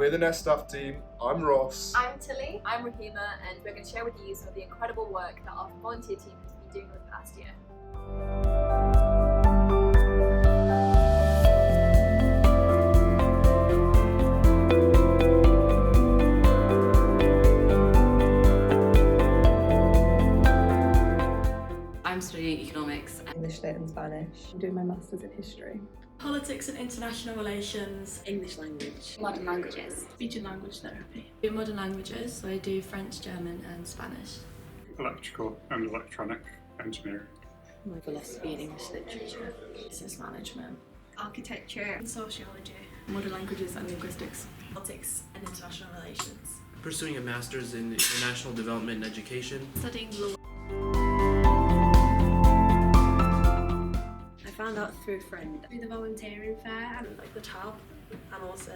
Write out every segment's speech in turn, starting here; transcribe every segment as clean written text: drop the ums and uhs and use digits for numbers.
We're the N.E.S.T staff team. I'm Ross. I'm Tilly. I'm Rahima, and we're going to share with you some of the incredible work that our volunteer team has been doing over the past year. I'm studying economics, English Lit and Spanish. I'm doing my Masters in History. Politics and International Relations. English language, modern languages, Speech and language therapy. I do modern languages, so I do French, German and Spanish. Electrical and electronic engineering. philosophy and English literature, Business management. architecture, And sociology. Modern languages and linguistics. Politics and International Relations. Pursuing a master's in international development and education. Studying law. I found out through a friend. through the volunteering fair, and Like the tab, and also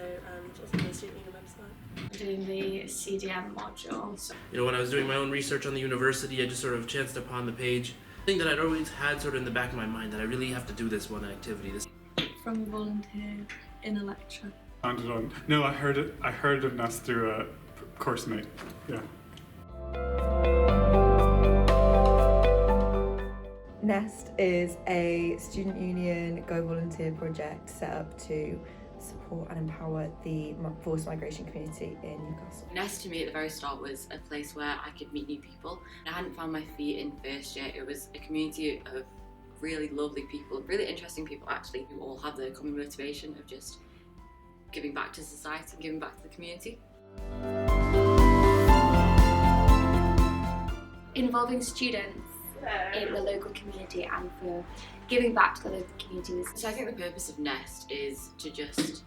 just on the student union website. doing the CDM module. You know, when I was doing my own research on the university, I just sort of chanced upon the page. Thing that I'd always had sort of in the back of my mind that I really have to do this one activity. From a volunteer in a lecture. Found it on. No, I heard of N.E.S.T through a course mate. Yeah. N.E.S.T is a student union Go Volunteer project set up to support and empower the forced migration community in Newcastle. N.E.S.T to me at the very start was a place where I could meet new people. I hadn't found my feet in first year. It was a community of really lovely people, really interesting people actually, who all have the common motivation of just giving back to society and giving back to the community. Involving students in the local community and for giving back to the local communities. So I think the purpose of N.E.S.T is to just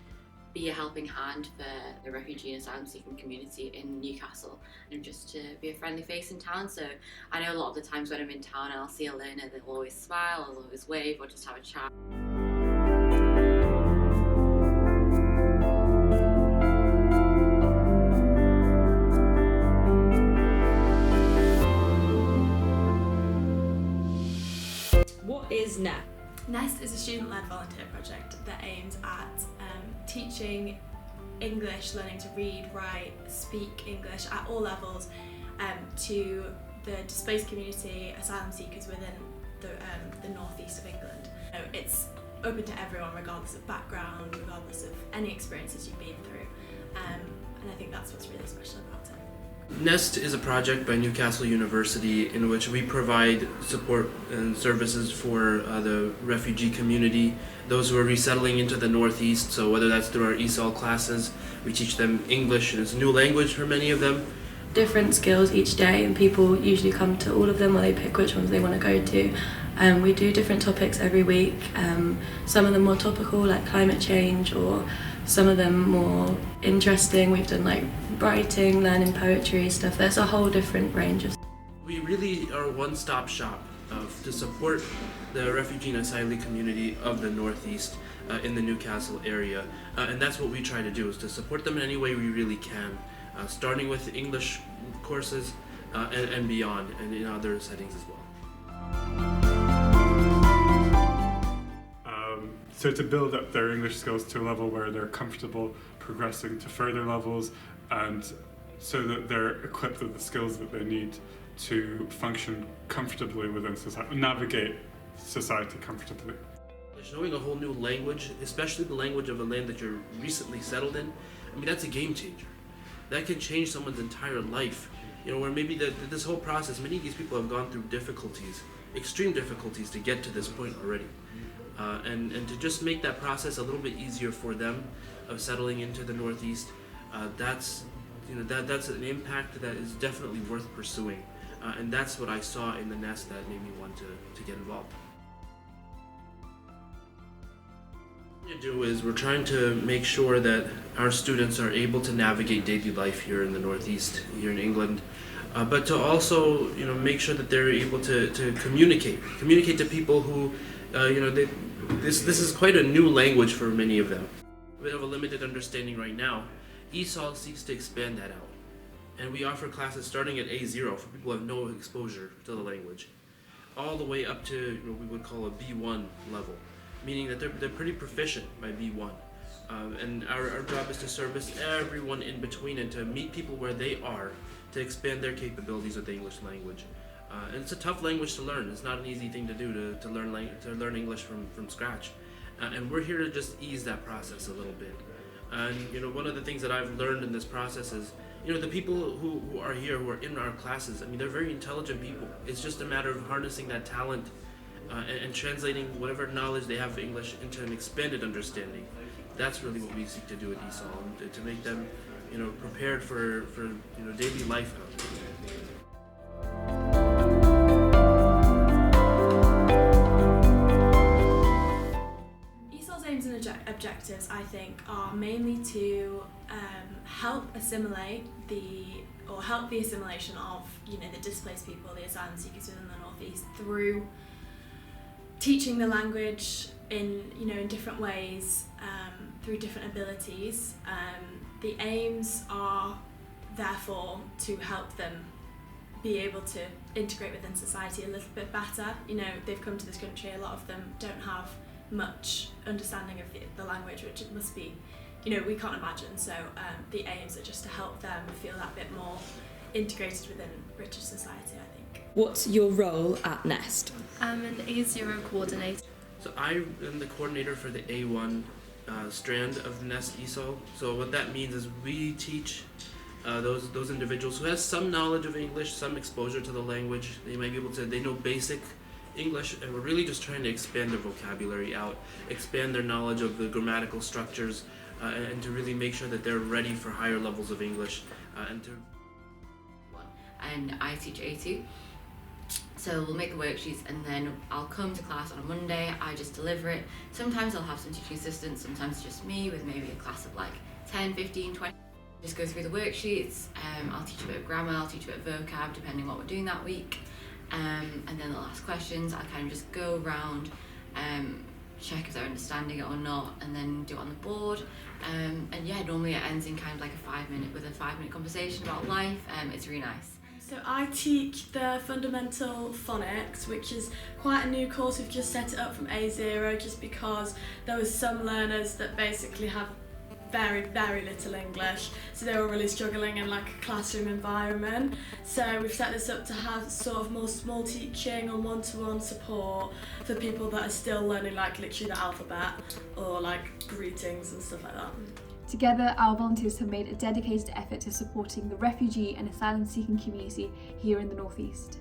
be a helping hand for the refugee and asylum seeking community in Newcastle and just to be a friendly face in town. So I know a lot of the times when I'm in town and I'll see a learner, they'll always smile, they'll always wave or just have a chat. What is N.E.S.T? N.E.S.T is a student-led volunteer project that aims at teaching English, learning to read, write, speak English at all levels to the displaced community, asylum seekers within the northeast of England. So it's open to everyone regardless of background, regardless of any experiences you've been through, and I think that's what's really special about it. N.E.S.T is a project by Newcastle University in which we provide support and services for the refugee community, those who are resettling into the Northeast. So whether that's through our ESOL classes, we teach them English, and it's a new language for many of them. Different skills each day, and people usually come to all of them, or they pick which ones they want to go to. We do different topics every week, some of them more topical like climate change, or some of them more interesting. We've done like writing, learning poetry stuff. There's a whole different range of. We really are a one-stop shop to support the refugee and asylee community of the Northeast in the Newcastle area, and that's what we try to do, is to support them in any way we really can, starting with English courses and beyond, and in other settings as well. So to build up their English skills to a level where they're comfortable progressing to further levels, and so that they're equipped with the skills that they need to function comfortably within society, navigate society comfortably. Knowing a whole new language, especially the language of a land that you're recently settled in, I mean, that's a game changer. That can change someone's entire life. You know, where maybe this whole process, many of these people have gone through difficulties, extreme difficulties to get to this point already. And to just make that process a little bit easier for them of settling into the Northeast, that's an impact that is definitely worth pursuing. And that's what I saw in the N.E.S.T that made me want to get involved. What we do is we're trying to make sure that our students are able to navigate daily life here in the Northeast, here in England, but to also make sure that they're able to communicate to people who this is quite a new language for many of them. We have a limited understanding right now. ESOL seeks to expand that out, and we offer classes starting at A0 for people who have no exposure to the language, all the way up to we would call a B1 level, meaning that they're pretty proficient by B1. And our job is to service everyone in between and to meet people where they are, to expand their capabilities with the English language. And it's a tough language to learn. It's not an easy thing to do to learn English from scratch. And we're here to just ease that process a little bit. And one of the things that I've learned in this process is, the people who are here, who are in our classes, I mean, they're very intelligent people. It's just a matter of harnessing that talent and translating whatever knowledge they have of English into an expanded understanding. That's really what we seek to do at ESOL, to make them, prepared for daily life out there. Aims and objectives, I think, are mainly to help the assimilation of the displaced people, the asylum seekers within the Northeast, through teaching the language in different ways, through different abilities. The aims are therefore to help them be able to integrate within society a little bit better. They've come to this country, a lot of them don't have much understanding of the language, which it must be, we can't imagine. So the aims are just to help them feel that bit more integrated within British society, I think. What's your role at N.E.S.T? I'm an A0 coordinator. So I am the coordinator for the A1 strand of N.E.S.T ESOL. So what that means is we teach those individuals who have some knowledge of English, some exposure to the language. They might be able to, they know basic English, and we're really just trying to expand their vocabulary out, expand their knowledge of the grammatical structures, and to really make sure that they're ready for higher levels of English. And I teach A2. So we'll make the worksheets and then I'll come to class on a Monday, I just deliver it. Sometimes I'll have some teaching assistants, sometimes it's just me with maybe a class of like 10, 15, 20. Just go through the worksheets, I'll teach a bit of grammar, I'll teach a bit of vocab depending on what we're doing that week. And then they'll ask questions. I'll kind of just go around, check if they're understanding it or not, and then do it on the board. And yeah, normally it ends in kind of like a 5-minute conversation about life. It's really nice. So I teach the fundamental phonics, which is quite a new course. We've just set it up from A0 just because there was some learners that basically have very, very little English, so they were really struggling in like a classroom environment. So we've set this up to have sort of more small teaching and one-to-one support for people that are still learning like literally the alphabet or like greetings and stuff like that. Together, our volunteers have made a dedicated effort to supporting the refugee and asylum-seeking community here in the Northeast.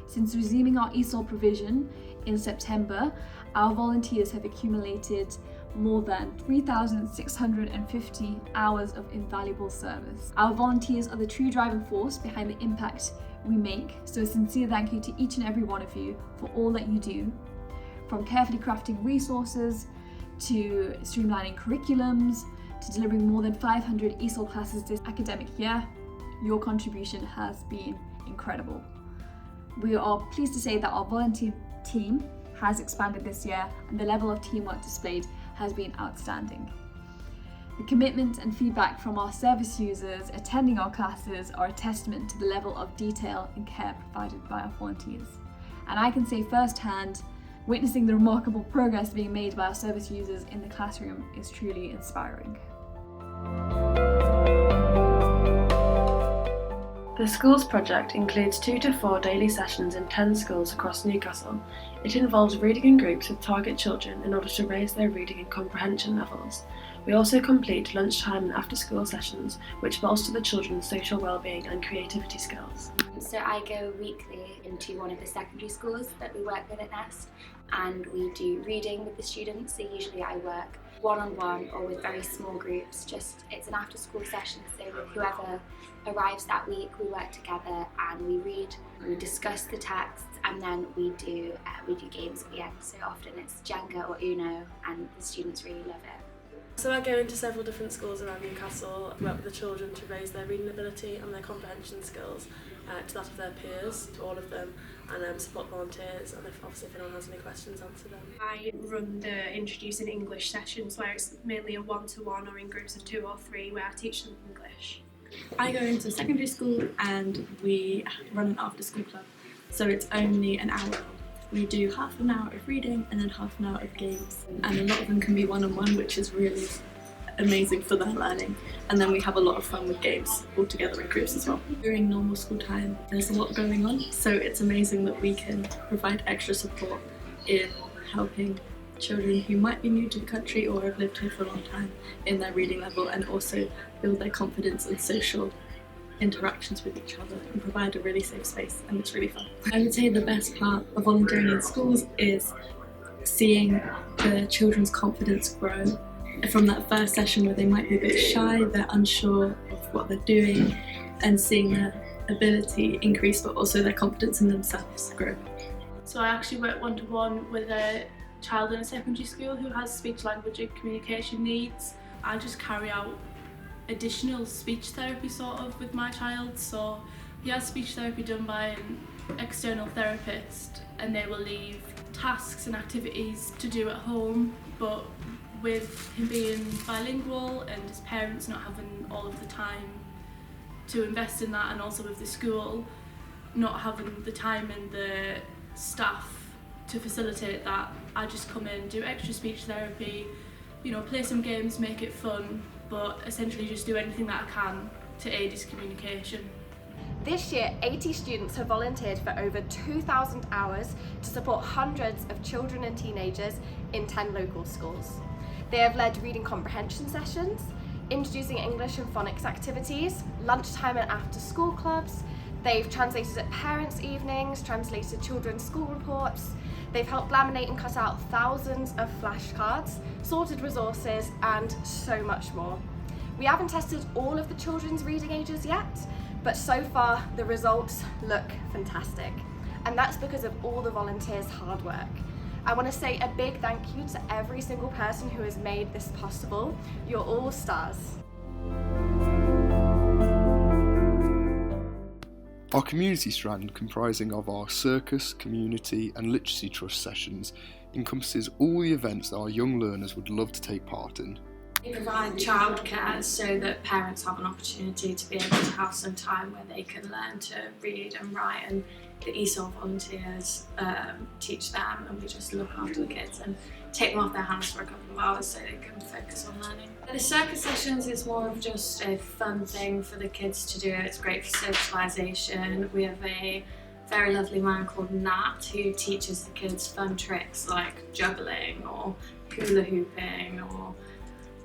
Since resuming our ESOL provision in September, our volunteers have accumulated more than 3,650 hours of invaluable service. Our volunteers are the true driving force behind the impact we make, so a sincere thank you to each and every one of you for all that you do. From carefully crafting resources, to streamlining curriculums, to delivering more than 500 ESOL classes this academic year, your contribution has been incredible. We are pleased to say that our volunteer team has expanded this year and the level of teamwork displayed has been outstanding. The commitment and feedback from our service users attending our classes are a testament to the level of detail and care provided by our volunteers. And I can say firsthand, witnessing the remarkable progress being made by our service users in the classroom is truly inspiring. The Schools project includes 2 to 4 daily sessions in 10 schools across Newcastle. It involves reading in groups with target children in order to raise their reading and comprehension levels. We also complete lunchtime and after-school sessions, which bolster the children's social well-being and creativity skills. So I go weekly into one of the secondary schools that we work with at N.E.S.T, and we do reading with the students. So usually I work one-on-one or with very small groups. It's an after-school session, so with whoever arrives that week, we work together and we read, we discuss the texts, and then we do games at the end. So often it's Jenga or Uno, and the students really love it. So I go into several different schools around Newcastle, work with the children to raise their reading ability and their comprehension skills to that of their peers, to all of them, and support volunteers, and if anyone has any questions, answer them. I run the Introducing English sessions where it's mainly a one-to-one or in groups of 2 or 3 where I teach them English. I go into secondary school and we run an after-school club, so it's only an hour. We do half an hour of reading and then half an hour of games, and a lot of them can be one-on-one, which is really amazing for their learning. And then we have a lot of fun with games all together in groups as well. During normal school time, there's a lot going on, so it's amazing that we can provide extra support in helping children who might be new to the country or have lived here for a long time in their reading level, and also build their confidence and social interactions with each other and provide a really safe space, and it's really fun. I would say the best part of volunteering in schools is seeing the children's confidence grow from that first session where they might be a bit shy, they're unsure of what they're doing, and seeing their ability increase but also their confidence in themselves grow. So I actually work one-to-one with a child in a secondary school who has speech, language and communication needs. I just carry out additional speech therapy sort of with my child. So he has speech therapy done by an external therapist, and they will leave tasks and activities to do at home, but with him being bilingual and his parents not having all of the time to invest in that, and also with the school not having the time and the staff to facilitate that, I just come in, do extra speech therapy, you know, play some games, make it fun, but essentially just do anything that I can to aid his communication. This year, 80 students have volunteered for over 2,000 hours to support hundreds of children and teenagers in 10 local schools. They have led reading comprehension sessions, introducing English and phonics activities, lunchtime and after school clubs. They've translated at parents' evenings, translated children's school reports. They've helped laminate and cut out thousands of flashcards, sorted resources, and so much more. We haven't tested all of the children's reading ages yet, but so far the results look fantastic. And that's because of all the volunteers' hard work. I want to say a big thank you to every single person who has made this possible. You're all stars. Our community strand, comprising of our circus, community and literacy trust sessions, encompasses all the events that our young learners would love to take part in. We provide childcare so that parents have an opportunity to be able to have some time where they can learn to read and write, and the ESOL volunteers teach them, and we just look after the kids and take them off their hands for a couple of hours so they can focus on learning. The circus sessions is more of just a fun thing for the kids to do. It's great for socialisation. We have a very lovely man called Nat who teaches the kids fun tricks like juggling or hula hooping, or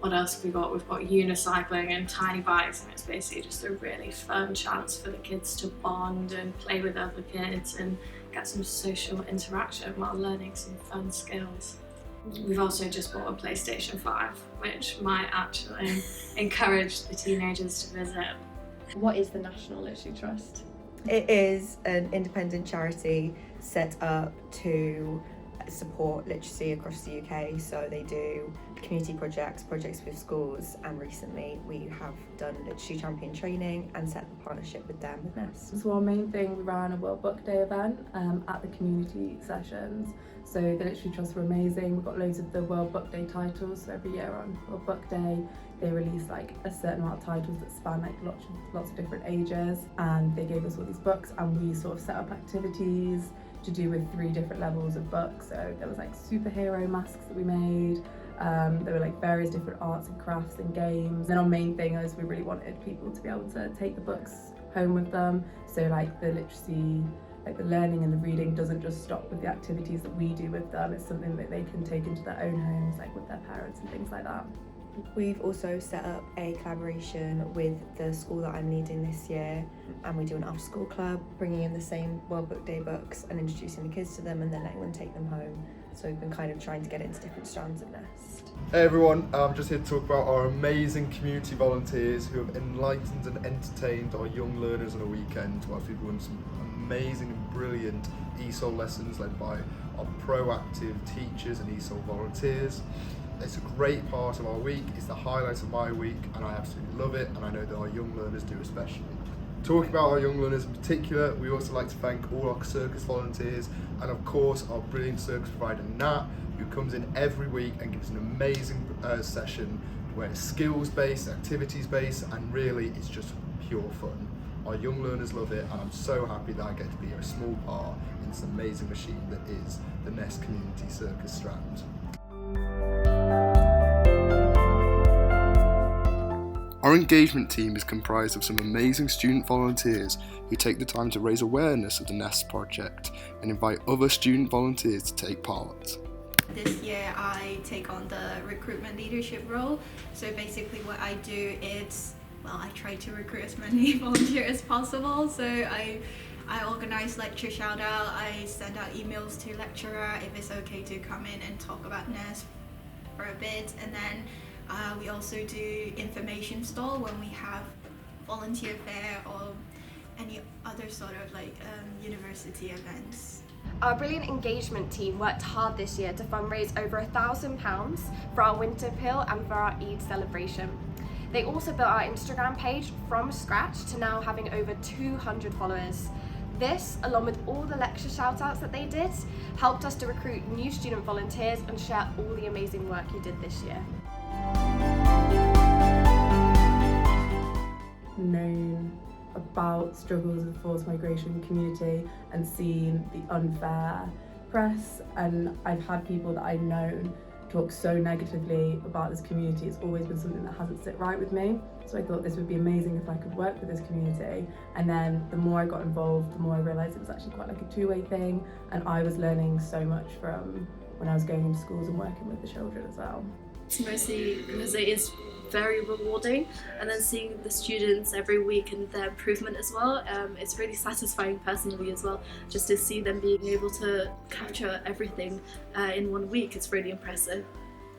what else have we got? We've got unicycling and tiny bikes, and it's basically just a really fun chance for the kids to bond and play with other kids and get some social interaction while learning some fun skills. We've also just bought a PlayStation 5, which might actually encourage the teenagers to visit. What is the National Literacy Trust? It is an independent charity set up to support literacy across the UK. So they do community projects with schools, and recently we have done literacy champion training and set the partnership with them with N.E.S.T. So our main thing, we ran a World Book Day event at the community sessions. So the Literacy Trust were amazing. We've got loads of the World Book Day titles. So every year on World Book Day, they release like a certain amount of titles that span like lots of different ages, and they gave us all these books, and we sort of set up activities to do with 3 different levels of books. So there was like superhero masks that we made. There were like various different arts and crafts and games. And our main thing is we really wanted people to be able to take the books home with them. So like the literacy, like the learning and the reading doesn't just stop with the activities that we do with them. It's something that they can take into their own homes, like with their parents and things like that. We've also set up a collaboration with the school that I'm leading this year, and we do an after-school club, bringing in the same World Book Day books and introducing the kids to them, and then letting them take them home. So we've been kind of trying to get into different strands of N.E.S.T. Hey everyone, I'm just here to talk about our amazing community volunteers who have enlightened and entertained our young learners on a weekend whilst we've run some amazing and brilliant ESOL lessons led by our proactive teachers and ESOL volunteers. It's a great part of our week, it's the highlight of my week, and I absolutely love it, and I know that our young learners do especially. Talking about our young learners in particular, we also like to thank all our circus volunteers, and of course our brilliant circus provider Nat, who comes in every week and gives an amazing session where it's skills based, activities based, and really it's just pure fun. Our young learners love it, and I'm so happy that I get to be a small part in this amazing machine that is the N.E.S.T Community Circus Strand. Our engagement team is comprised of some amazing student volunteers who take the time to raise awareness of the N.E.S.T project and invite other student volunteers to take part. This year I take on the recruitment leadership role. So basically what I do is, I try to recruit as many volunteers as possible. So I organize lecture shout out, I send out emails to lecturer if it's okay to come in and talk about N.E.S.T for a bit, and then we also do information stall when we have volunteer fair or any other sort of university events. Our brilliant engagement team worked hard this year to fundraise over £1,000 for our winter pill and for our Eid celebration. They also built our Instagram page from scratch to now having over 200 followers. This, along with all the lecture shout-outs that they did, helped us to recruit new student volunteers and share all the amazing work you did this year. Known about struggles of the forced migration community and seen the unfair press, and I've had people that I've known talk so negatively about this community. It's always been something that hasn't sit right with me, so I thought this would be amazing if I could work with this community. And then the more I got involved, the more I realised it was actually quite like a two-way thing, and I was learning so much from when I was going into schools and working with the children as well. It's mostly because it is very rewarding, and then seeing the students every week and their improvement as well, it's really satisfying personally as well, just to see them being able to capture everything in 1 week. It's really impressive.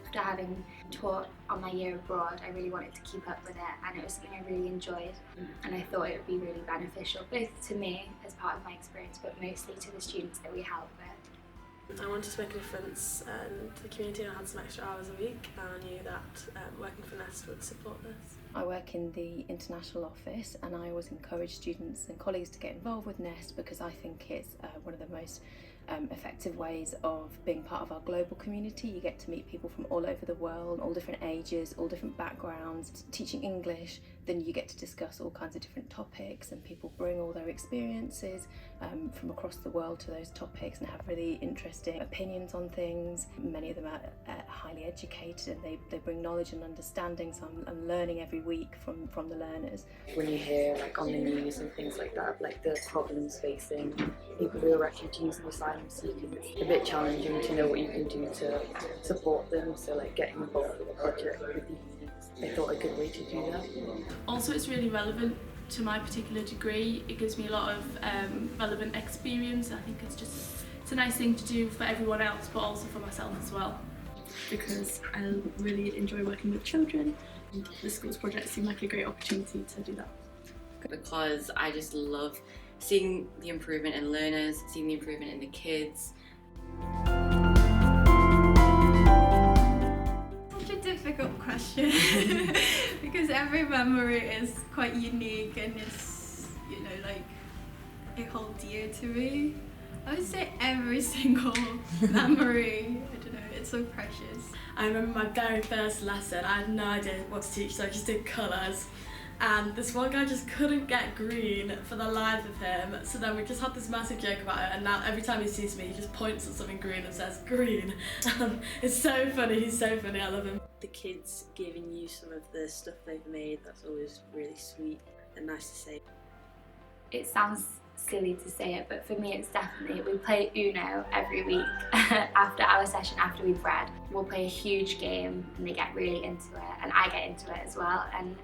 After having taught on my year abroad, I really wanted to keep up with it, and it was something I really enjoyed, and I thought it would be really beneficial both to me as part of my experience, but mostly to the students that we help with. I wanted to make a difference to the community, and I had some extra hours a week, and I knew that working for N.E.S.T would support this. I work in the international office, and I always encourage students and colleagues to get involved with N.E.S.T because I think it's one of the most effective ways of being part of our global community. You get to meet people from all over the world, all different ages, all different backgrounds. Teaching English, then you get to discuss all kinds of different topics, and people bring all their experiences from across the world to those topics and have really interesting opinions on things. Many of them are highly educated, and they bring knowledge and understanding, so I'm learning every week from the learners. When you hear on the news and things like that, the problems facing people who are refugees and asylum seekers, it's a bit challenging to know what you can do to support them, so getting involved with a project with the units, I thought a good way to do that. Also, it's really relevant to my particular degree. It gives me a lot of relevant experience. I think it's a nice thing to do for everyone else, but also for myself as well. Because I really enjoy working with children, and the schools project seemed like a great opportunity to do that. Because I just love seeing the improvement in learners, seeing the improvement in the kids. Such a difficult question because every memory is quite unique, and it's, it holds dear to me. I would say every single memory. I don't know, it's so precious. I remember my very first lesson, I had no idea what to teach, so I just did colours. And this one guy just couldn't get green for the life of him, so then we just had this massive joke about it, and now every time he sees me he just points at something green and says green. It's so funny, he's so funny, I love him. The kids giving you some of the stuff they've made, that's always really sweet and nice to say. It sounds silly to say it, but for me it's definitely, we play Uno every week after our session, after we've read. We'll play a huge game and they get really into it, and I get into it as well, and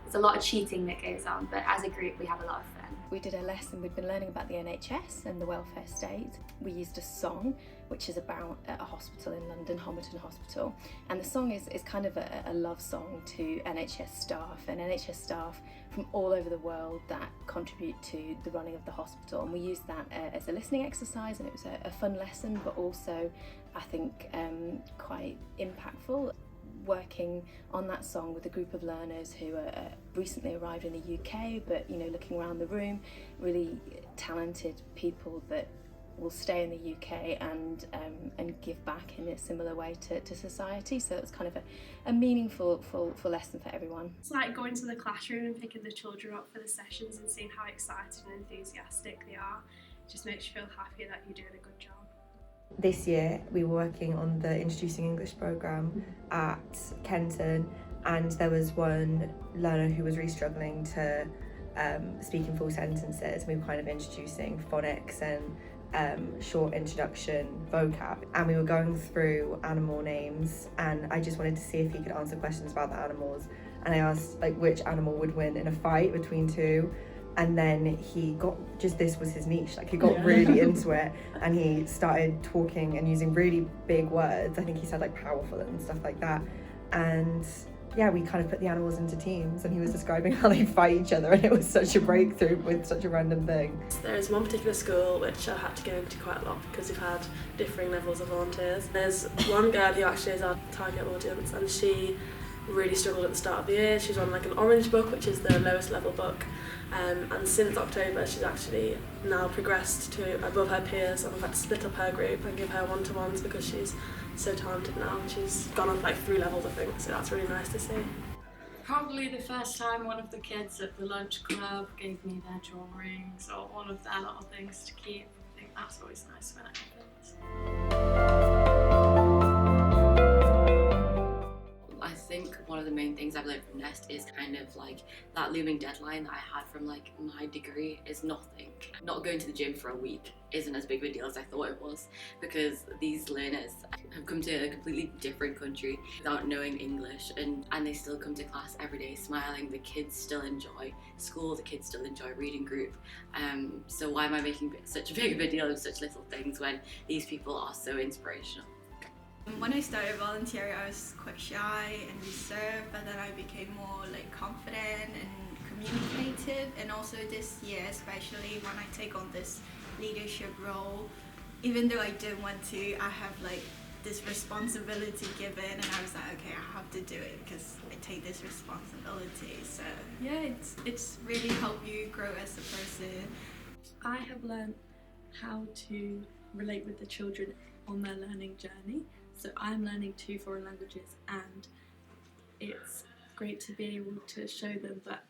there's a lot of cheating that goes on, but as a group we have a lot of fun. We did a lesson, we'd been learning about the NHS and the welfare state. We used a song which is about a hospital in London, Homerton Hospital, and the song is kind of a love song to NHS staff and NHS staff from all over the world that contribute to the running of the hospital, and we used that as a listening exercise, and it was a fun lesson, but also I think quite impactful. Working on that song with a group of learners who are recently arrived in the UK, but looking around the room, really talented people that will stay in the UK and give back in a similar way to society. So it's kind of a meaningful lesson for everyone. It's like going to the classroom and picking the children up for the sessions and seeing how excited and enthusiastic they are. It just makes you feel happy that you're doing a good job. This year we were working on the Introducing English programme at Kenton, and there was one learner who was really struggling to speak in full sentences. We were kind of introducing phonics and short introduction vocab, and we were going through animal names, and I just wanted to see if he could answer questions about the animals, and I asked like which animal would win in a fight between two, and then he got, just this was his niche, like he got really into it, and he started talking and using really big words. I think he said like powerful and stuff like that, and yeah, we kind of put the animals into teams, and he was describing how they fight each other, and it was such a breakthrough with such a random thing. There's one particular school which I had to go into quite a lot because we've had differing levels of volunteers. There's one girl who actually is our target audience, and she really struggled at the start of the year. She's on like an orange book, which is the lowest level book, and since October she's actually now progressed to above her peers, and we've had to split up her group and give her one-to-ones because she's so talented now, and she's gone up like 3 levels I think, so that's really nice to see. Probably the first time one of the kids at the lunch club gave me their drawings or one of their little things to keep. I think that's always nice when it happens. I think one of the main things I've learned from N.E.S.T is kind of like that looming deadline that I had from like my degree is nothing. Not going to the gym for a week isn't as big of a deal as I thought it was, because these learners have come to a completely different country without knowing English, and they still come to class every day smiling. The kids still enjoy school, the kids still enjoy reading group, so why am I making such a big of a deal of such little things when these people are so inspirational? When I started volunteering, I was quite shy and reserved, but then I became more like confident and communicative. And also this year, especially when I take on this leadership role, even though I didn't want to, I have like this responsibility given, and I was like, okay, I have to do it because I take this responsibility. So yeah, it's really helped you grow as a person. I have learned how to relate with the children on their learning journey. So I'm learning 2 foreign languages, and it's great to be able to show them that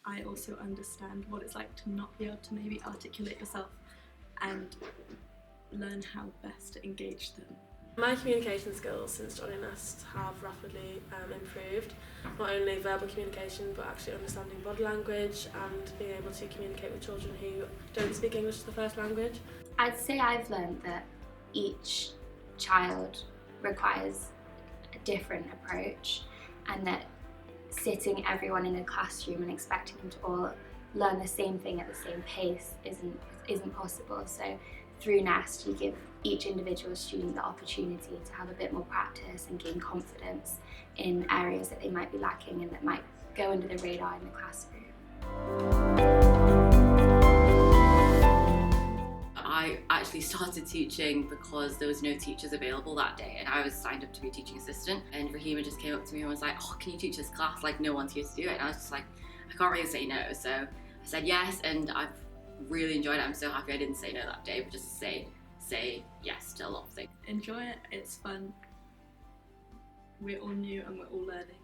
I also understand what it's like to not be able to maybe articulate yourself and learn how best to engage them. My communication skills since joining N.E.S.T have rapidly improved, not only verbal communication but actually understanding body language and being able to communicate with children who don't speak English as the first language. I'd say I've learned that each child requires a different approach, and that sitting everyone in a classroom and expecting them to all learn the same thing at the same pace isn't possible. So through N.E.S.T you give each individual student the opportunity to have a bit more practice and gain confidence in areas that they might be lacking and that might go under the radar in the classroom. I actually started teaching because there was no teachers available that day, and I was signed up to be a teaching assistant, and Rahima just came up to me and was like, oh, can you teach this class? Like, no one's here to do it. And I was just like, I can't really say no. So I said yes, and I've really enjoyed it. I'm so happy I didn't say no that day, but just say yes to a lot of things. Enjoy it, it's fun. We're all new and we're all learning,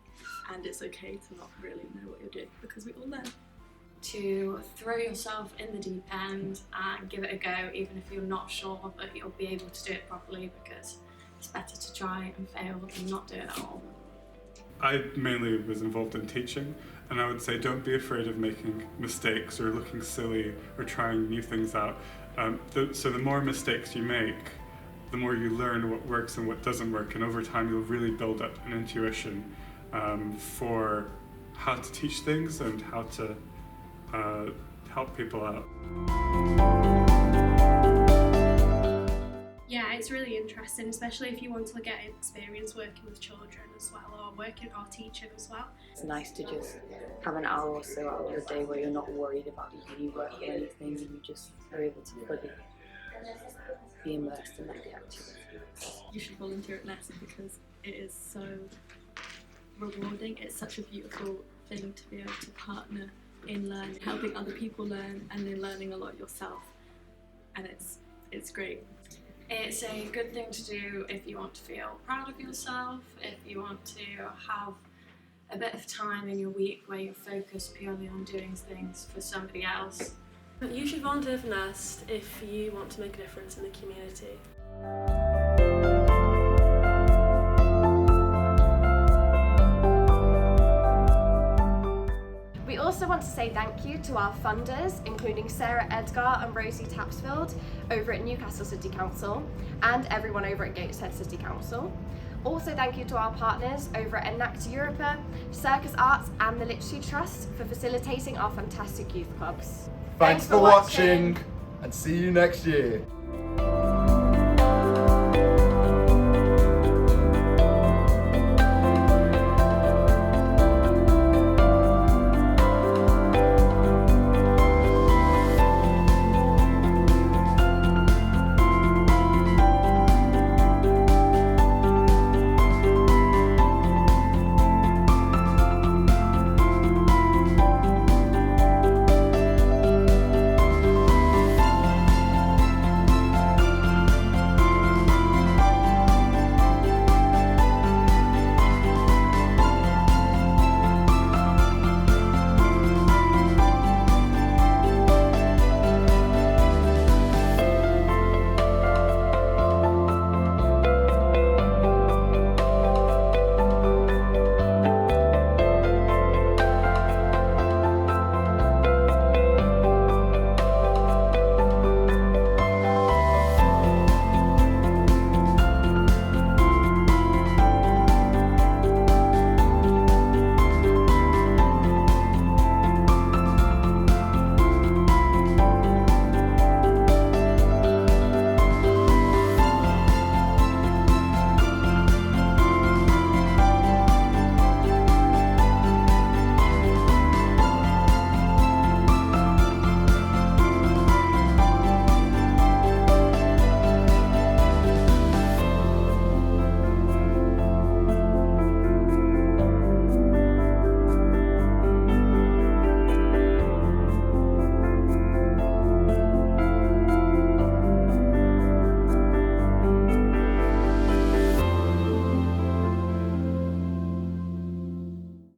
and it's okay to not really know what you're doing because we all learn. To throw yourself in the deep end and give it a go, even if you're not sure that you'll be able to do it properly, because it's better to try and fail than not do it at all. I mainly was involved in teaching, and I would say don't be afraid of making mistakes or looking silly or trying new things out. So the more mistakes you make, the more you learn what works and what doesn't work, and over time you'll really build up an intuition for how to teach things and how to help people out. Yeah, it's really interesting, especially if you want to get experience working with children as well, or teaching as well. It's nice to just have an hour or so out of your day where you're not worried about the uni work or anything, and you just are able to fully be immersed in the activity. You should volunteer at N.E.S.T because it is so rewarding. It's such a beautiful thing to be able to partner in learning, helping other people learn, and then learning a lot yourself, and it's great. It's a good thing to do if you want to feel proud of yourself, if you want to have a bit of time in your week where you're focused purely on doing things for somebody else. You should volunteer for N.E.S.T if you want to make a difference in the community. want to say thank you to our funders, including Sarah Edgar and Rosie Tapsfield over at Newcastle City Council, and everyone over at Gateshead City Council. Also thank you to our partners over at N.E.S.T Europa, Circus Arts and the Literacy Trust for facilitating our fantastic youth clubs. Thanks for watching and see you next year.